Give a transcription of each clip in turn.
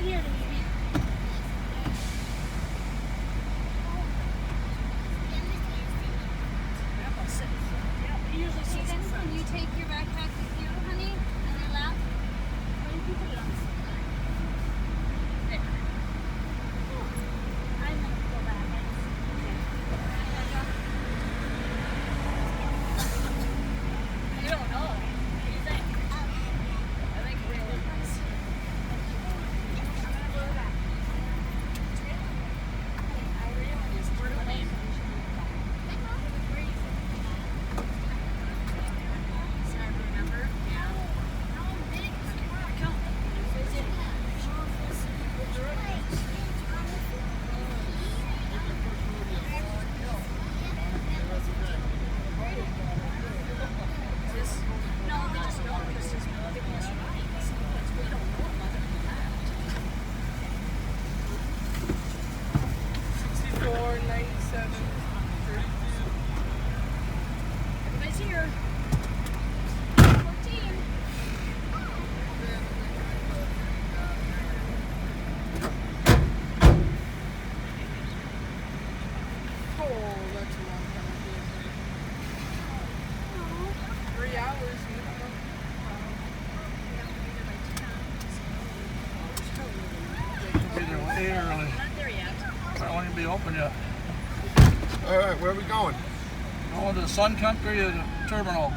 here to meet me. Grandpa's sitting. Yeah, he usually sits in front. Can you take your backpack with you, honey, on your lap? Where did you put it on? There. I'm gonna go back. You don't know. What do you think? I think really nice. I'm gonna go back. I really is where the name. Sorry, remember? Yeah. Count. No, we just know this is no other place. We don't know other than that. 64, 97, 32. Everybody's here. 14. Oh, that's a long time. 3 hours. Be there way early. Not there yet. I won't even be open yet. All right, where are we going? Going to the Sun Country Terminal.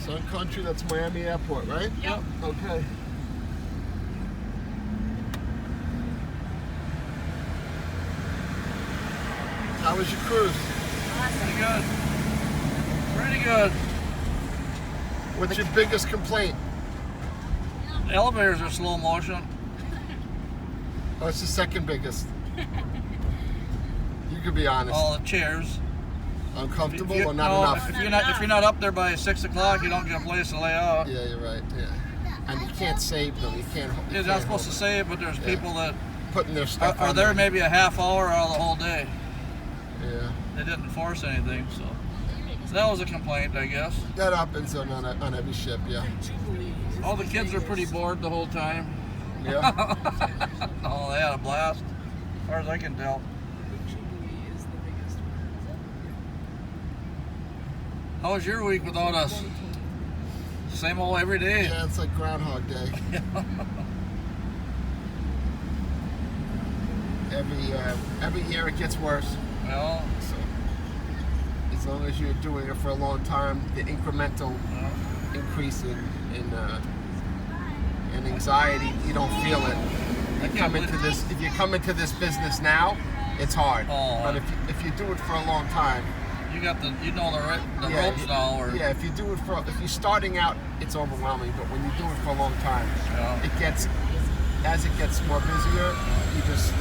Sun Country, that's Miami Airport, right? Yep. Okay. How was your cruise? Pretty good. Pretty good. What's your biggest complaint? The elevators are slow motion. Oh, it's the second biggest. You could be honest. All the chairs. Uncomfortable If you- or not no, enough? If you're not up there by 6 o'clock, you don't get a place to lay out. Yeah, you're right. Yeah. And you can't save them. You can't. You're not supposed to save, but there's people that putting their stuff are on there maybe a half hour out of the whole day. Yeah. They didn't force anything, so that was a complaint, I guess. That happens on every ship. Yeah. All the kids were pretty bored the whole time. Yeah. Oh, they had a blast, as far as I can tell. How was your week without us? Same old every day. Yeah, it's like Groundhog Day. Every year it gets worse. Well, So as long as you're doing it for a long time, the incremental increase in anxiety, you don't feel it. If you come into this business now, it's hard. Oh, but if you do it for a long time, you got the ropes now, or yeah, if you're starting out, it's overwhelming. But when you do it for a long time, as it gets more busier, you just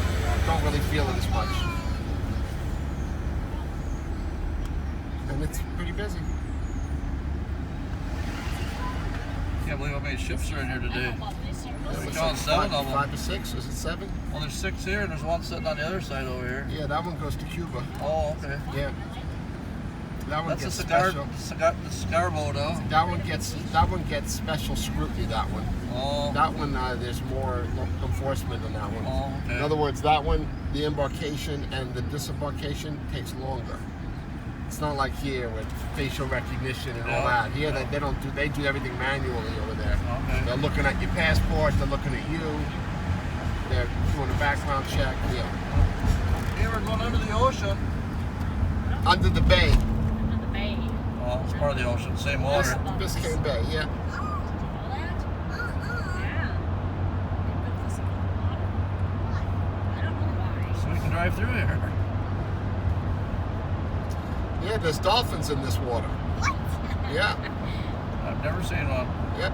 don't really feel it as much. And it's pretty busy. can't believe how many ships are in here today. Yeah, We found 7 of them. 5 to 6, is it 7? Well, there's 6 here, and there's one sitting on the other side over here. Yeah, that one goes to Cuba. Oh, okay. Yeah. That one That's gets the cigar boat, huh? That one gets special scrutiny. That one. Oh. That one, there's more enforcement on that one. Oh, okay. In other words, that one, the embarkation and the disembarkation takes longer. It's not like here with facial recognition and all that. Here they do everything manually over there. Okay. They're looking at your passport. They're looking at you. They're doing a background check. Yeah. Here we're going under the ocean. Under the bay. Under the bay. Oh, it's part of the ocean, same water. Biscayne Bay. Yeah. All that? Yeah. They put this in the water. I don't know why. So we can drive through here. Yeah, there's dolphins in this water. Yeah. I've never seen one. Yep.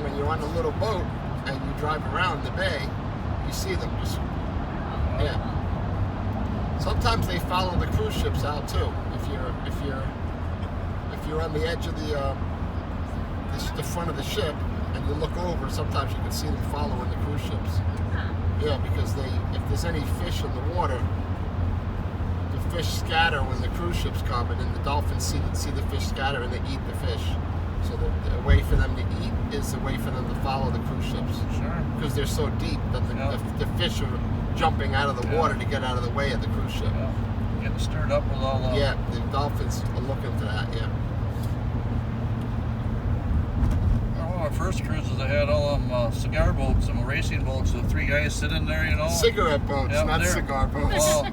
When you're on a little boat and you drive around the bay, you see them. Yeah. Sometimes they follow the cruise ships out too. If you're on the edge of the front of the ship and you look over, sometimes you can see them following the cruise ships. Yeah, because if there's any fish in the water, the fish scatter when the cruise ships come, and then the dolphins see the fish scatter and they eat the fish. So the way for them to eat is a way for them to follow the cruise ships Sure. because they're so deep that the fish are jumping out of the water to get out of the way of the cruise ship. Yeah. Getting stirred up with all the. Yeah, the dolphins are looking for that. Yeah. One of our first cruises, they had all them cigar boats and racing boats with 3 guys sitting there, you know. Cigarette boats, Yeah, not they're- cigar boats. Oh,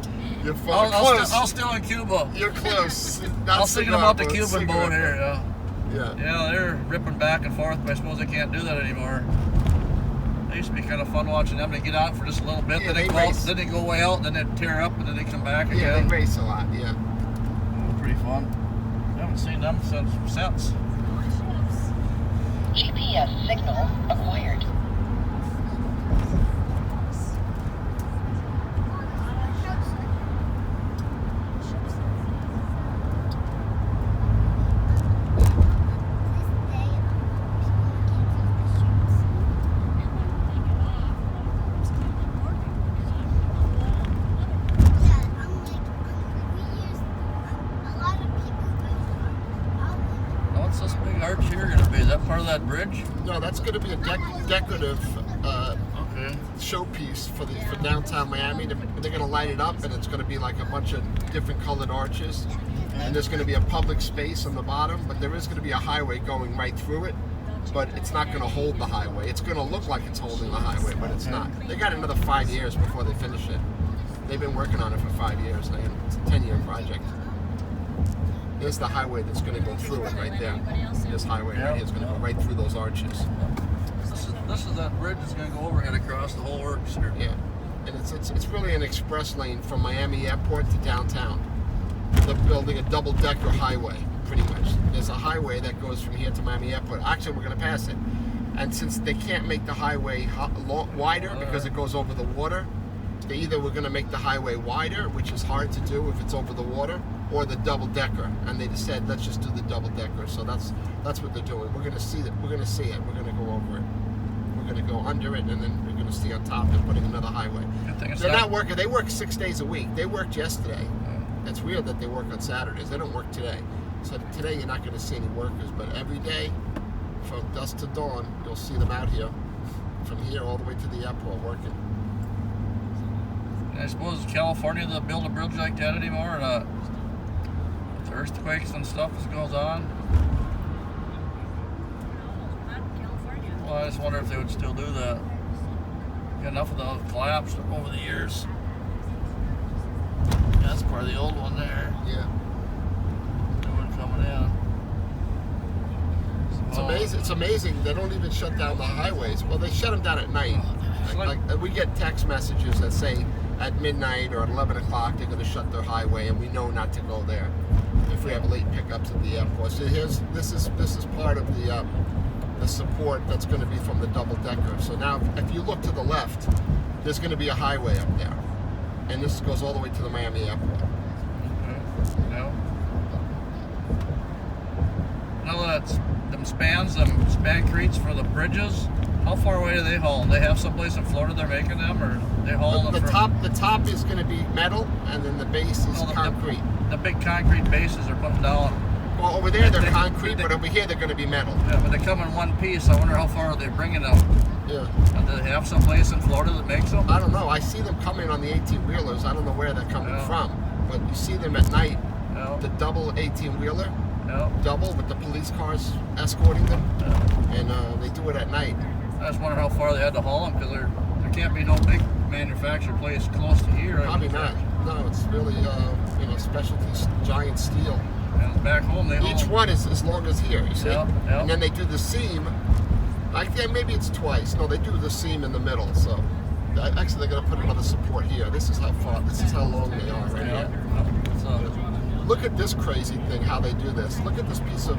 You're close. I'll still in Cuba. You're close. I Not was thinking cigar about the boats, Cuban cigarette boat here. boats. Yeah. Yeah. Yeah, they're ripping back and forth, but I suppose they can't do that anymore. They used to be kind of fun watching them. They get out for just a little bit, Yeah, then they they go out, race. then they go way out, and then they tear up, and then they come back again. Yeah, they race a lot. Yeah. Pretty fun. Haven't seen them since. GPS signal acquired. What's this big arch here going to be? Is that part of that bridge? No, that's going to be a decorative Okay. showpiece for downtown Miami. They're going to light it up, and it's going to be like a bunch of different colored arches. And there's going to be a public space on the bottom, but there is going to be a highway going right through it. But it's not going to hold the highway. It's going to look like it's holding the highway, but it's not. They got another 5 years before they finish it. They've been working on it for 5 years. It's a 10-year project. There's the highway that's going to go through it right there. This highway right here is going to go right through those arches. This is that bridge that's going to go overhead across the whole works here. Yeah, and it's really an express lane from Miami Airport to downtown. They're building a double-decker highway, pretty much. There's a highway that goes from here to Miami Airport. Actually, we're going to pass it. And since they can't make the highway wider because it goes over the water, they either we're going to make the highway wider, which is hard to do if it's over the water, or the double-decker. And they just said, let's just do the double-decker. So that's what they're doing. We're going to see it. We're going to see it. We're going to go over it. We're going to go under it, and then we're going to see on top and putting another highway. Good thing it's They're not working. They work 6 days a week. They worked yesterday. It's weird that they work on Saturdays. They don't work today. So today you're not going to see any workers, but every day from dusk to dawn, you'll see them out here, from here all the way to the airport working. And I suppose California, they'll build a bridge like that anymore, or not? With the earthquakes and stuff that goes on. Not in California. Well, I just wonder if they would still do that. Got enough of those collapsed over the years. Yeah, that's part of the old one there. Yeah. New one coming in. It's amazing. It's amazing. They don't even shut down the highways. Well, they shut them down at night. Like we get text messages that say at midnight or at 11 o'clock they're going to shut their highway, and we know not to go there if we have late pickups at the airport. So this is part of the support that's going to be from the double decker. So now, if you look to the left, there's going to be a highway up there, and this goes all the way to the Miami airport. No. Now that's them spancretes for the bridges. How far away do they haul? They have someplace in Florida they're making them, or they haul them The from? top is going to be metal, and then the base is concrete. The big concrete bases are putting down. Well, over there they're concrete, but over here they're going to be metal. Yeah, but they come in one piece. I wonder how far they're bringing them. Yeah. And do they have someplace in Florida that makes them? I don't know. I see them coming on the 18-wheelers. I don't know where they're coming Yeah. from, but you see them at night. No. The double 18-wheeler, No. double with the police cars escorting them, No. and they do it at night. I just wonder how far they had to haul them, because there can't be no big manufactured place close to here. Probably not. No, it's really specialty giant steel. And back home they haul Each them. one is as long as here. You see, Yeah, yeah. and then they do the seam. Maybe it's twice. No, they do the seam in the middle. So actually, they're going to put another support here. This is how far. This is how long they are right Yeah. here. So, Look at this crazy thing, how they do this. Look at this piece of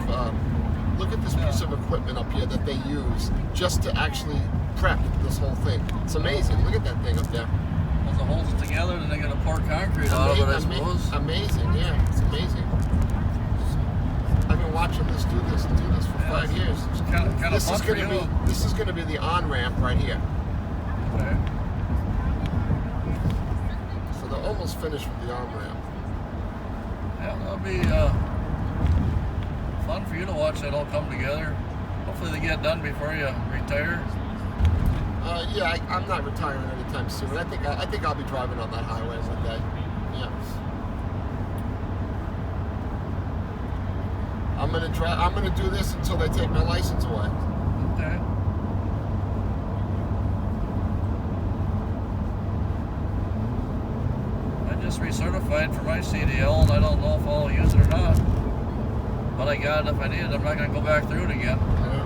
piece of equipment up here that they use just to actually prep this whole thing. It's amazing. Look at that thing up there. once it holds it together, then they're going to pour concrete out of it, I suppose. Amazing, yeah. It's amazing. I've been watching this do this for 5 years. It's kind of This fun is for going you. to be this is going to be the on-ramp right here. Okay. So they're almost finished with the on-ramp. Yeah, that'll be fun for you to watch that all come together. Hopefully they get done before you retire. Yeah, I'm not retiring anytime soon. I think I'll be driving on that highway one day. Yeah. I'm gonna do this until they take my license away. Okay. I just recertified for my CDL, and I don't know if I'll use it or not. But I got it if I need it. I'm not gonna go back through it again. Yeah.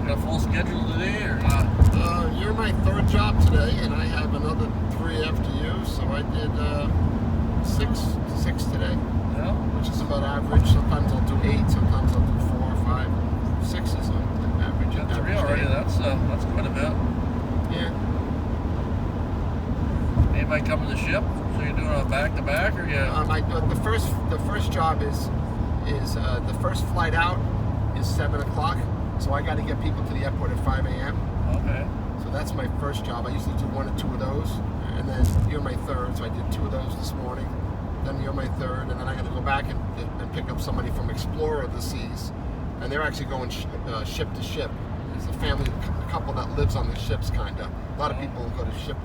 Got a full schedule today or not? You're my third job today, and I have another 3 after you. So I did six today, Yeah. which is about average. Sometimes I'll do 8, sometimes I'll do 4 or 5. 6 is an average. Got 3 average already. day. That's quite a bit. Yeah. Anybody come to the ship? So you're doing a back to back, or you? The first job is the first flight out is 7 o'clock. So I got to get people to the airport at 5 a.m. Okay. So that's my first job. I usually do 1 or 2 of those, and then you're my third. So I did 2 of those this morning. Then you're my third, and then I got to go back and pick up somebody from Explorer of the Seas, and they're actually going ship to ship. It's a family, a couple that lives on the ships, kind of. A lot of people go to ship.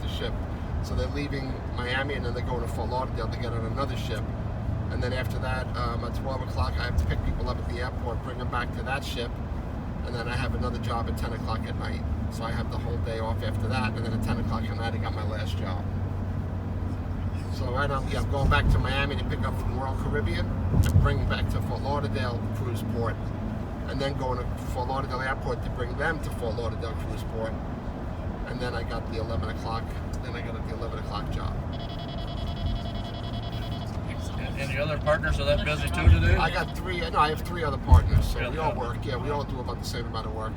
So they're leaving Miami, and then they're going to Fort Lauderdale to get on another ship. And then after that, at 12 o'clock, I have to pick people up at the airport, bring them back to that ship. And then I have another job at 10 o'clock at night. So I have the whole day off after that. And then at 10 o'clock at night, I got my last job. So right now, yeah, I'm going back to Miami to pick up from Royal Caribbean and bring back to Fort Lauderdale Cruise Port. And then going to Fort Lauderdale Airport to bring them to Fort Lauderdale Cruise Port. And then I got the 11 o'clock, job. And your other partners are that busy too today? I got 3, no, I have 3 other partners, so Yeah, we all yeah. work. Yeah, we all do about the same amount of work.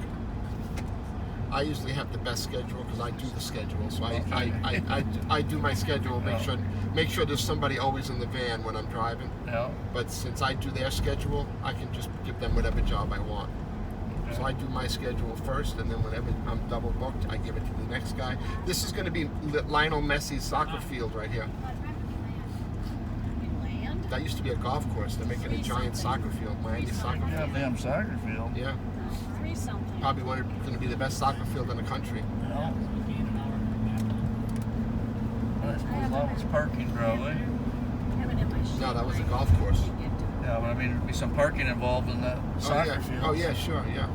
I usually have the best schedule because I do the schedule. So I do my schedule, make sure there's somebody always in the van when I'm driving. Yeah. But since I do their schedule, I can just give them whatever job I want. Okay. So I do my schedule first, and then whenever I'm double booked, I give it to the next guy. This is going to be Lionel Messi's soccer field right here. That used to be a golf course. They're making a giant soccer field, Miami soccer Yeah, field. damn soccer field. Yeah, probably going to be the best soccer field in the country. Yeah. I suppose that was parking probably. No, that was a golf course. Yeah, but I mean, there'd be some parking involved in that soccer field. Oh yeah, sure, yeah.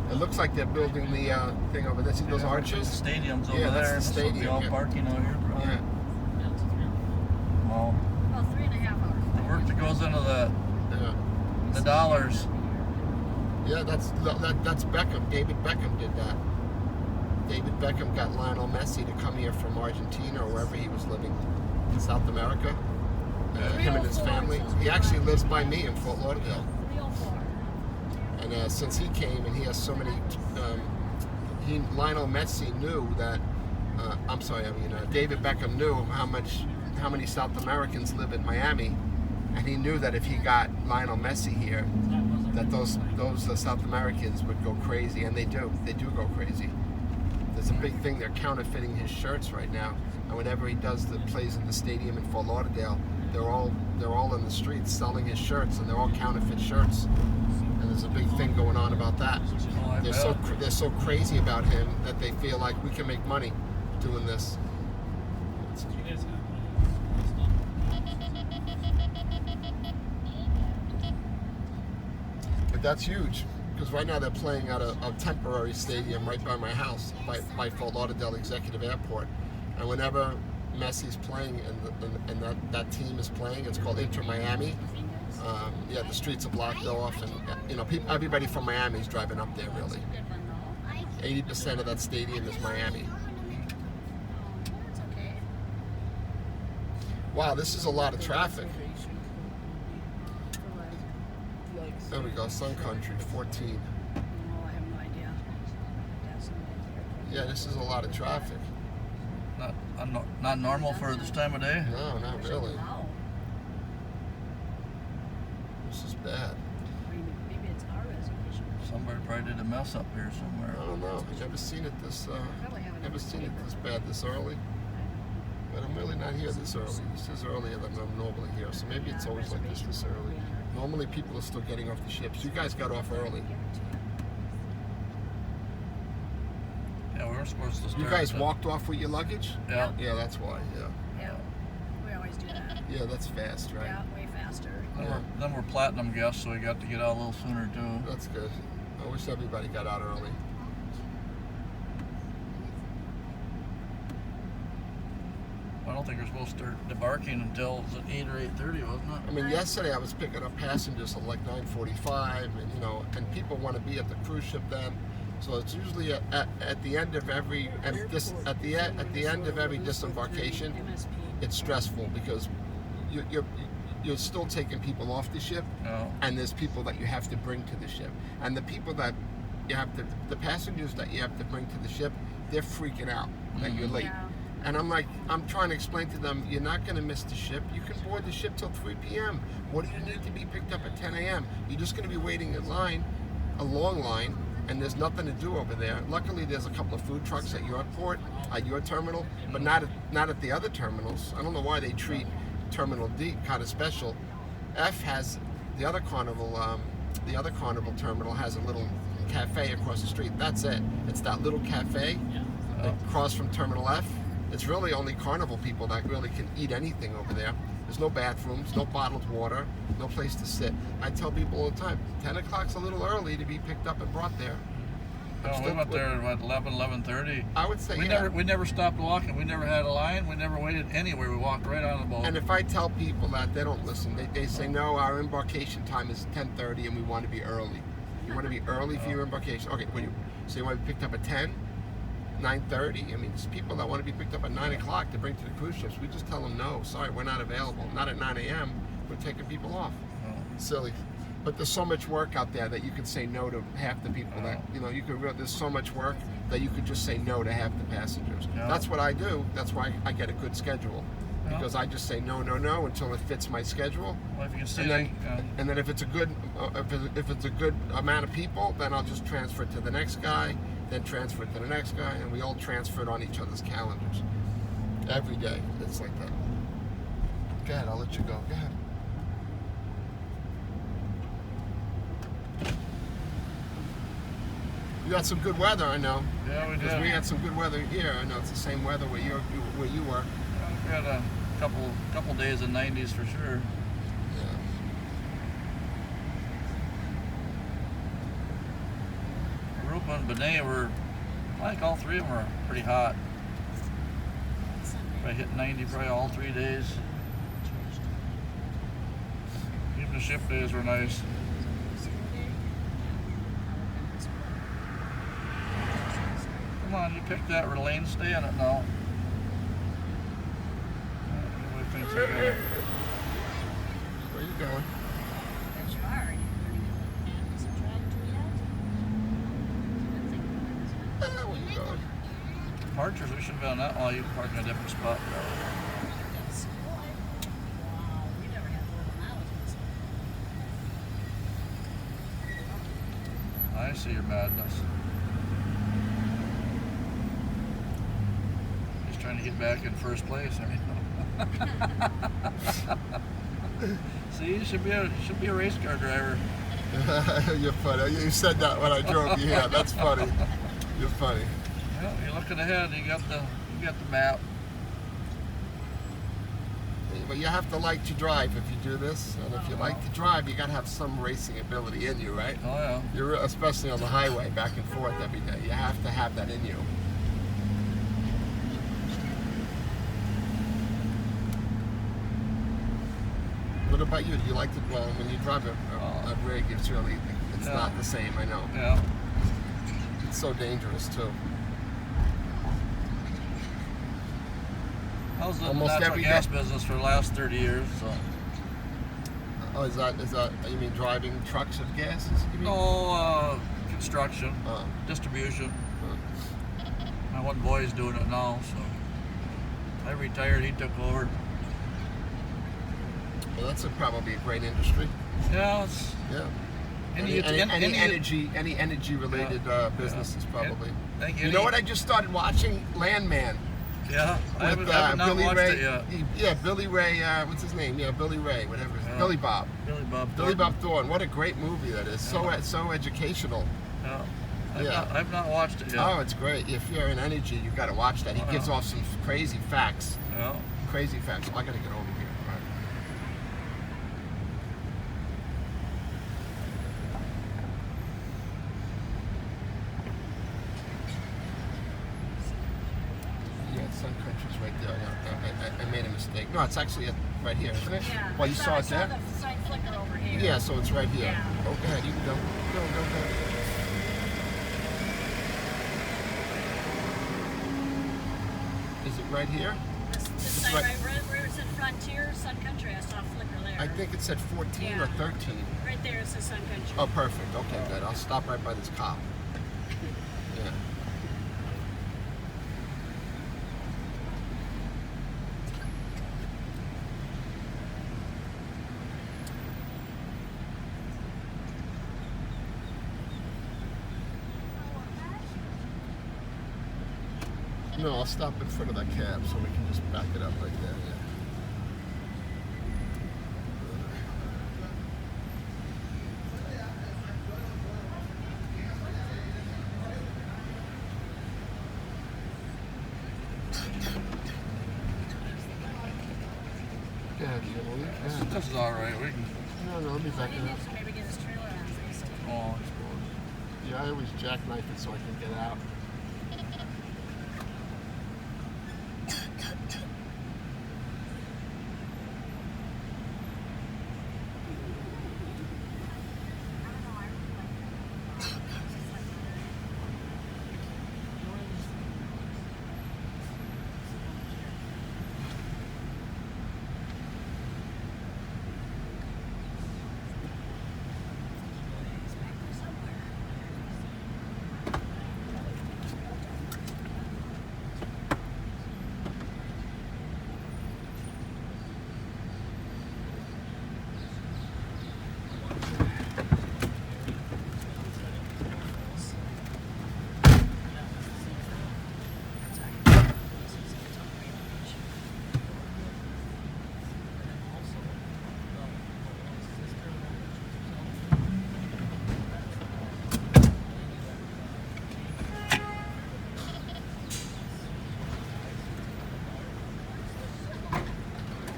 It looks like they're building the thing over there. See those arches? The stadium's over Yeah, that's there. the So it'll be stadium, all yeah. parking over here. Probably. Yeah. Well, Well, 3.5 hours. the work that goes into Yeah. the dollars. Yeah, that's Beckham. David Beckham did that. David Beckham got Lionel Messi to come here from Argentina or wherever he was living in South America. Him and his family. He actually lives by me in Fort Lauderdale. 304. And since he came, and he has so many, Lionel Messi knew that. David Beckham knew how many South Americans live in Miami, and he knew that if he got Lionel Messi here, that those South Americans would go crazy, and they do go crazy. There's a big thing. They're counterfeiting his shirts right now, and whenever he plays in the stadium in Fort Lauderdale, they're all in the streets selling his shirts, and they're all counterfeit shirts. And there's a big thing going on about that. Oh, I bet. They're so crazy about him that they feel like we can make money doing this. But that's huge, because right now they're playing at a temporary stadium right by my house, by Fort Lauderdale Executive Airport. And whenever Messi's playing and that team is playing, it's called Inter Miami. The streets are blocked off, and everybody from Miami is driving up there. Really, 80% of that stadium is Miami. Wow, this is a lot of traffic. There we go, Sun Country, 14. I have no idea. Yeah, this is a lot of traffic. Not normal for this time of day. No, not really. Wow. This is bad. Maybe it's our reservation. Somebody probably did a mess up here somewhere. I don't know. I've never seen it this. Probably haven't Never seen it paper. this bad this early. But I'm really not here this early. This is earlier than I'm normally here, so maybe it's always like this early. Normally people are still getting off the ships. You guys got off early. Yeah, we were supposed to start. You guys walked off with your luggage? Yeah. Yeah, that's why. Yeah. Yeah. We always do that. Yeah, that's fast, right? Yeah, way faster. Then we're platinum guests, so we got to get out a little sooner too. That's good. I wish everybody got out early. I don't think we're supposed to start debarking until it was at 8 or 8:30, wasn't it? I mean, yesterday I was picking up passengers at like 9:45, and and people want to be at the cruise ship then. So it's usually at the end of every at the end of every disembarkation, it's stressful because you're still taking people off the ship, and there's people that you have to bring to the ship, and the people that you have to the passengers that you have to bring to the ship, they're freaking out that you're late. Yeah. And I'm trying to explain to them, you're not going to miss the ship. You can board the ship till 3 p.m. What do you need to be picked up at 10 a.m.? You're just going to be waiting in line, a long line, and there's nothing to do over there. Luckily, there's a couple of food trucks at your port, at your terminal, but not at the other terminals. I don't know why they treat Terminal D kind of special. F has the other Carnival terminal has a little cafe across the street. That's it. It's that little cafe across from Terminal F. It's really only Carnival people that really can eat anything over there. There's no bathrooms, no bottled water, no place to sit. I tell people all the time, 10 o'clock's a little early to be picked up and brought there. We went there at 11:30. I would say, We never stopped walking. We never had a line. We never waited anywhere. We walked right on the boat. And if I tell people that, they don't listen. They say, no, our embarkation time is 10:30 and we want to be early. You want to be early for your embarkation? Okay, so you want to be picked up at 10? 9:30. I mean, there's people that want to be picked up at 9 o'clock to bring to the cruise ships. We just tell them, no, sorry, we're not available. Not at 9 a.m. We're taking people off. Silly. But there's so much work out there that you could say no to half the people that, there's so much work that you could just say no to half the passengers. That's what I do. That's why I get a good schedule. Because I just say no until it fits my schedule. Well, if you can see and then if it's a good amount of people, then I'll just transfer it to the next guy, then transfer it to the next guy, and we all transfer it on each other's calendars. Every day, it's like that. Go ahead, I'll let you go. Go ahead. You got some good weather, I know. Yeah, we did. Because we had some good weather here. I know it's the same weather where you were. We had a couple days in 90s for sure. Yeah. Rupa and Benet were, I think all three of them were pretty hot. I hit 90 probably all 3 days. Even the ship days were nice. Come on, you picked that. Lane, stay in it now. Where you going? As you are. Is it dragged to yet? Where you going? Departures, we should have been on that. Oh, you can park in a different spot. Wow, we never had more than that. I see your madness. Just trying to get back in first place. I mean, see, you should be a race car driver. You're funny. You said that when I drove you here. That's funny. You're funny. Well, you're looking ahead. You got the map. But you have to like to drive if you do this, and if you like to drive, you got to have some racing ability in you, right? Oh yeah. You're especially on the highway, back and forth every day. You have to have that in you. What about you? Do you like to? Well, when you drive a rig, it's not the same. I know. Yeah. It's so dangerous too. I was in the Almost natural every gas day. business for the last 30 years, so. Oh, is that? You mean driving trucks of gases? You mean? Oh, construction, Oh. distribution. My one boy's doing it now, so. I retired. He took over. Well, that's probably a great industry. Yeah, it's Yeah. any Energy related businesses probably. Thank You know what? I just started watching Landman. Yeah, I With have not Billy watched Ray. it yet. Yeah, Billy Ray. What's his name? Yeah, Billy Ray. Whatever. Yeah. Billy Bob. Billy Bob. Billy Thornton. Bob Thornton. What a great movie that is. So educational. Yeah. Yeah. I've not watched it yet. Oh, it's great. If you're in energy, you got to watch that. He gives off some crazy facts. Yeah. Crazy facts. I got to get over here. All right. Yeah, Sun Country's right there. I made a mistake. No, it's actually right here, isn't it? Yeah. Well, you saw I it there? the sign flicker over here. Yeah, so it's right here. Yeah. Oh, go ahead. You can go. Go. Is it right here? This sign right- right where it said Frontier, Sun Country. I saw a flicker there. I think it said 14 or Yeah. 13. Right there it says Sun Country. Oh, perfect. Okay, good. I'll stop right by this cop. Yeah. No, I'll stop in front of that cab so we can just back it up right there. Yeah. Yeah, you gonna leave? Yeah. This is all right. We can. No, let me back He it up. needs to maybe get his trailer on first. Oh, it's cool. Yeah, I always jackknife it so I can get out.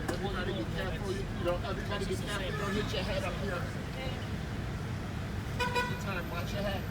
Everybody be careful. Everybody be careful. Don't hit your head up here. Every time, watch your head.